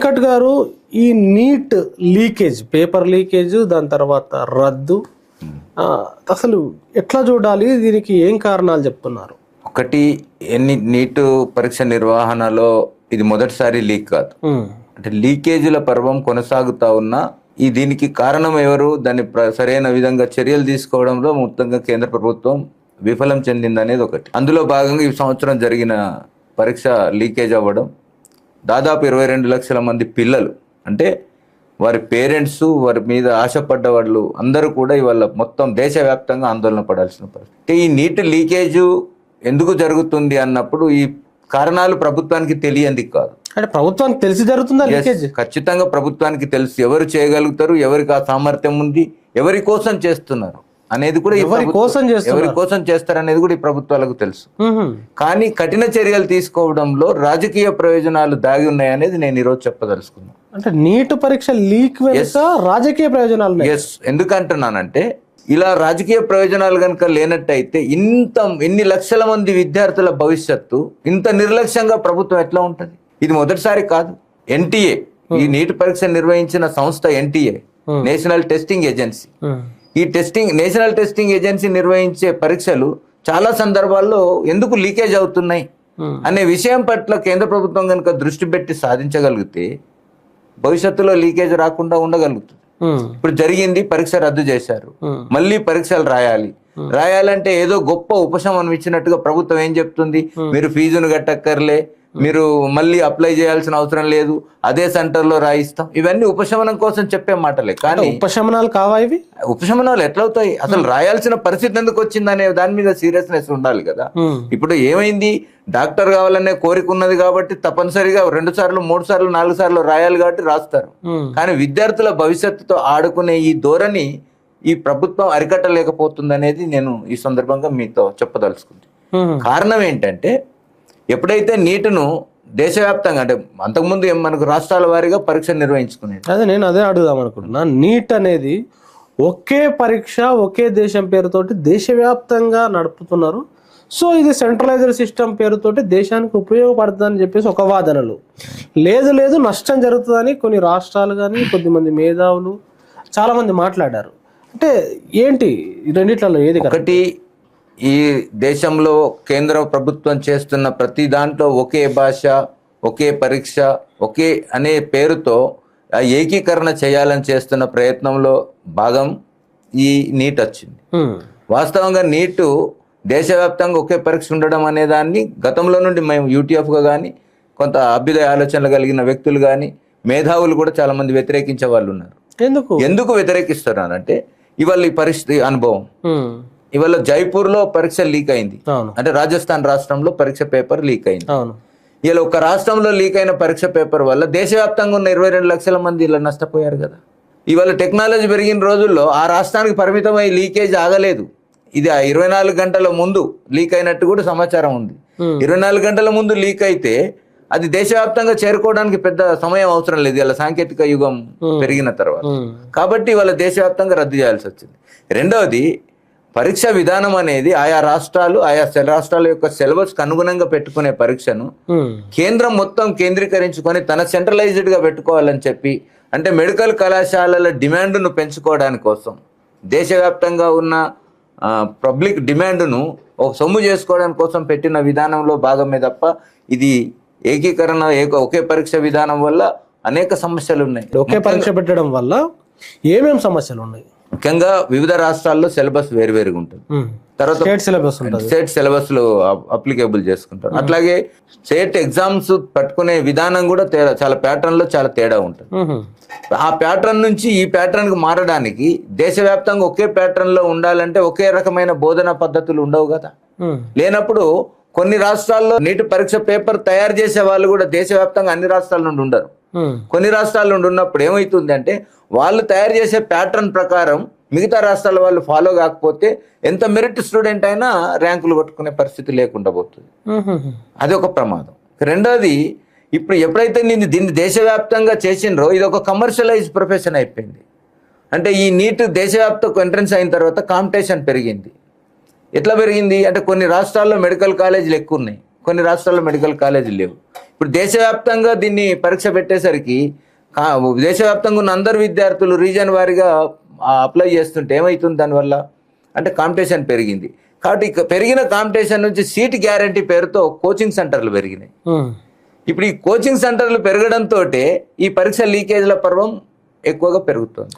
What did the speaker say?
వెంకట్ గారు, ఈ neat leakage, paper leakage, దాని తర్వాత రద్దు, అసలు ఎట్లా చూడాలి, దీనికి ఏం కారణాలు చెప్తున్నారు? ఒకటి, నీటు పరీక్ష నిర్వహణలో ఇది మొదటిసారి లీక్ కాదు. అంటే లీకేజీల పర్వం కొనసాగుతా ఉన్నా దీనికి కారణం ఎవరు, దాన్ని సరైన విధంగా చర్యలు తీసుకోవడంలో మొత్తంగా కేంద్ర ప్రభుత్వం విఫలం చెందింది అనేది ఒకటి. అందులో భాగంగా ఈ సంవత్సరం జరిగిన పరీక్ష లీకేజ్ అవ్వడం, దాదాపు 22 లక్షల మంది పిల్లలు, అంటే వారి పేరెంట్స్, వారి మీద ఆశపడ్డ వాళ్ళు అందరూ కూడా ఇవాళ మొత్తం దేశవ్యాప్తంగా ఆందోళన పడాల్సిన పరిస్థితి. ఈ నీటి లీకేజు ఎందుకు జరుగుతుంది అన్నప్పుడు ఈ కారణాలు ప్రభుత్వానికి తెలియంది కాదు. అంటే ప్రభుత్వానికి తెలిసి జరుగుతుందా లీకేజ్? ఖచ్చితంగా ప్రభుత్వానికి తెలుసు ఎవరు చేయగలుగుతారు, ఎవరికి ఆ సామర్థ్యం ఉంది, ఎవరి కోసం చేస్తున్నారు అనేది కూడా, ఎవరి కోసం చేస్తారు అనేది కూడా ఈ ప్రభుత్వాలకు తెలుసు. కానీ కఠిన చర్యలు తీసుకోవడంలో రాజకీయ ప్రయోజనాలు దాగి ఉన్నాయనేది నేను ఈరోజు చెప్పదలుచుకున్నాను. అంటే నీట్ పరీక్ష లీక్ రాజకీయ ప్రయోజనాలు. ఎందుకంటున్నానంటే ఇలా రాజకీయ ప్రయోజనాలు కనుక లేనట్టయితే ఎన్ని లక్షల మంది విద్యార్థుల భవిష్యత్తు ఇంత నిర్లక్ష్యంగా ప్రభుత్వం ఎట్లా ఉంటుంది? ఇది మొదటిసారి కాదు. ఎన్టీఏ, ఈ నీట్ పరీక్ష నిర్వహించిన సంస్థ ఎన్టీఏ, నేషనల్ టెస్టింగ్ ఏజెన్సీ. ఈ నేషనల్ టెస్టింగ్ ఏజెన్సీ నిర్వహించే పరీక్షలు చాలా సందర్భాల్లో ఎందుకు లీకేజ్ అవుతున్నాయి అనే విషయం పట్ల కేంద్ర ప్రభుత్వం కనుక దృష్టి పెట్టి సాధించగలిగితే భవిష్యత్తులో లీకేజ్ రాకుండా ఉండగలుగుతుంది. ఇప్పుడు జరిగింది, పరీక్ష రద్దు చేశారు, మళ్ళీ పరీక్షలు రాయాలంటే ఏదో గొప్ప ఉపశమనం ఇచ్చినట్టుగా ప్రభుత్వం ఏం చెప్తుంది, మీరు ఫీజును కట్టక్కర్లే, మీరు మళ్ళీ అప్లై చేయాల్సిన అవసరం లేదు, అదే సెంటర్ లో రాయిస్తాం. ఇవన్నీ ఉపశమనం కోసం చెప్పే మాటలే. కానీ ఉపశమనాలు కావా ఇవి? ఉపశమనాలు ఎట్లవుతాయి? అసలు రాయాల్సిన పరిస్థితి ఎందుకు వచ్చిందనే దాని మీద సీరియస్నెస్ ఉండాలి కదా. ఇప్పుడు ఏమైంది, డాక్టర్ కావాలనే కోరిక ఉన్నది కాబట్టి తప్పనిసరిగా 2 సార్లు 3 సార్లు 4 సార్లు రాయాలి కాబట్టి రాస్తారు. కానీ విద్యార్థుల భవిష్యత్తుతో ఆడుకునే ఈ ధోరణి ఈ ప్రభుత్వం అరికట్టలేకపోతుంది అనేది నేను ఈ సందర్భంగా మీతో చెప్పదలుచుకుంది. కారణం ఏంటంటే, ఎప్పుడైతే నీటును దేశవ్యాప్తంగా, అంటే అంతకుముందు మనకు రాష్ట్రాల వారీగా పరీక్ష నిర్వహించుకునేది, నేను అదే అడుగుదాం అనుకుంటున్నా. నీట్ అనేది ఒకే పరీక్ష ఒకే దేశం పేరుతోటి దేశవ్యాప్తంగా నడుపుతున్నారు. సో ఇది సెంట్రలైజ్డ్ సిస్టమ్ పేరుతోటి దేశానికి ఉపయోగపడుతుందని చెప్పేసి ఒక వాదనలు, లేదు నష్టం జరుగుతుందని కొన్ని రాష్ట్రాలు కానీ కొద్దిమంది మేధావులు చాలా మంది మాట్లాడారు. అంటే ఏంటి రెండిట్లలో ఏది? ఒకటి, ఈ దేశంలో కేంద్ర ప్రభుత్వం చేస్తున్న ప్రతి దాంట్లో ఒకే భాష, ఒకే పరీక్ష, ఒకే అనే పేరుతో ఏకీకరణ చేయాలని చేస్తున్న ప్రయత్నంలో భాగం ఈ నీట్ వచ్చింది. వాస్తవంగా నీటు దేశవ్యాప్తంగా ఒకే పరీక్ష ఉండడం అనే దాన్ని గతంలో నుండి మేము యూటీఎఫ్గా కానీ, కొంత అభ్యుదయ ఆలోచనలు కలిగిన వ్యక్తులు కానీ, మేధావులు కూడా చాలా మంది వ్యతిరేకించే వాళ్ళు ఉన్నారు. ఎందుకు వ్యతిరేకిస్తున్నారంటే, ఇవాళ ఈ పరిస్థితి అనుభవం, ఇవాళ జైపూర్ లో పరీక్ష లీక్ అయింది, అంటే రాజస్థాన్ రాష్ట్రంలో పరీక్ష పేపర్ లీక్ అయింది. ఇలా ఒక రాష్ట్రంలో లీక్ అయిన పరీక్ష పేపర్ వల్ల దేశవ్యాప్తంగా ఉన్న 22 లక్షల మంది ఇలా నష్టపోయారు కదా. ఇవాళ టెక్నాలజీ పెరిగిన రోజుల్లో ఆ రాష్ట్రానికి పరిమితమై లీకేజ్ ఆగలేదు. ఇది 24 గంటల ముందు లీక్ అయినట్టు కూడా సమాచారం ఉంది. 24 గంటల ముందు లీక్ అయితే అది దేశవ్యాప్తంగా చేరుకోవడానికి పెద్ద సమయం అవసరం లేదు, ఇలా సాంకేతిక యుగం పెరిగిన తర్వాత. కాబట్టి ఇవాళ దేశవ్యాప్తంగా రద్దు చేయాల్సి వచ్చింది. రెండవది, పరీక్ష విధానం అనేది ఆయా రాష్ట్రాలు, ఆయా రాష్ట్రాల యొక్క సిలబస్ కు అనుగుణంగా పెట్టుకునే పరీక్షను కేంద్రం మొత్తం కేంద్రీకరించుకొని తన సెంట్రలైజ్డ్ గా పెట్టుకోవాలని చెప్పి, అంటే మెడికల్ కళాశాలల డిమాండ్ను పెంచుకోవడానికి కోసం, దేశవ్యాప్తంగా ఉన్న పబ్లిక్ డిమాండ్ను సొమ్ము చేసుకోవడానికి కోసం పెట్టిన విధానంలో భాగమే తప్ప, ఇది ఏకీకరణ ఒకే పరీక్ష విధానం వల్ల అనేక సమస్యలు ఉన్నాయి. ఒకే పరీక్ష పెట్టడం వల్ల ఏమేమి సమస్యలు ఉన్నాయి? ముఖ్యంగా వివిధ రాష్ట్రాల్లో సిలబస్ వేరువేరుగా ఉంటుంది. తర్వాత స్టేట్ సిలబస్ లో అప్లికేబుల్ చేసుకుంటారు. అట్లాగే స్టేట్ ఎగ్జామ్స్ పట్టుకునే విధానం కూడా చాలా ప్యాటర్న్ లో చాలా తేడా ఉంటుంది. ఆ ప్యాటర్న్ నుంచి ఈ ప్యాటర్న్ కు మారడానికి దేశవ్యాప్తంగా ఒకే ప్యాటర్న్ లో ఉండాలంటే ఒకే రకమైన బోధనా పద్ధతులు ఉండవు కదా. లేనప్పుడు కొన్ని రాష్ట్రాల్లో నీటి పరీక్ష పేపర్ తయారు చేసే వాళ్ళు కూడా దేశవ్యాప్తంగా అన్ని రాష్ట్రాల నుండి ఉండరు. కొన్ని రాష్ట్రాల నుండి ఉన్నప్పుడు ఏమవుతుంది అంటే, వాళ్ళు తయారు చేసే ప్యాటర్న్ ప్రకారం మిగతా రాష్ట్రాల వాళ్ళు ఫాలో కాకపోతే ఎంత మెరిట్ స్టూడెంట్ అయినా ర్యాంకులు కొట్టుకునే పరిస్థితి లేకుండా పోతుంది. అది ఒక ప్రమాదం. రెండోది, ఇప్పుడు ఎప్పుడైతే దీన్ని దేశవ్యాప్తంగా చేసినరో ఇది ఒక కమర్షియలైజ్ ప్రొఫెషన్ అయిపోయింది. అంటే ఈ నీట్ దేశవ్యాప్తకు ఎంట్రన్స్ అయిన తర్వాత కాంపిటీషన్ పెరిగింది. ఎట్లా పెరిగింది అంటే, కొన్ని రాష్ట్రాల్లో మెడికల్ కాలేజీలు ఎక్కువ ఉన్నాయి, కొన్ని రాష్ట్రాల్లో మెడికల్ కాలేజీలు లేవు. ఇప్పుడు దేశవ్యాప్తంగా దీన్ని పరీక్ష పెట్టేసరికి దేశవ్యాప్తంగా ఉన్న అందరు విద్యార్థులు రీజన్ వారీగా అప్లై చేస్తుంటే ఏమవుతుంది దానివల్ల అంటే కాంపిటీషన్ పెరిగింది. కాబట్టి పెరిగిన కాంపిటీషన్ నుంచి సీట్ గ్యారంటీ పేరుతో కోచింగ్ సెంటర్లు పెరిగినాయి. ఇప్పుడు ఈ కోచింగ్ సెంటర్లు పెరగడంతో ఈ పరీక్ష లీకేజ్ల పర్వం ఎక్కువగా పెరుగుతుంది.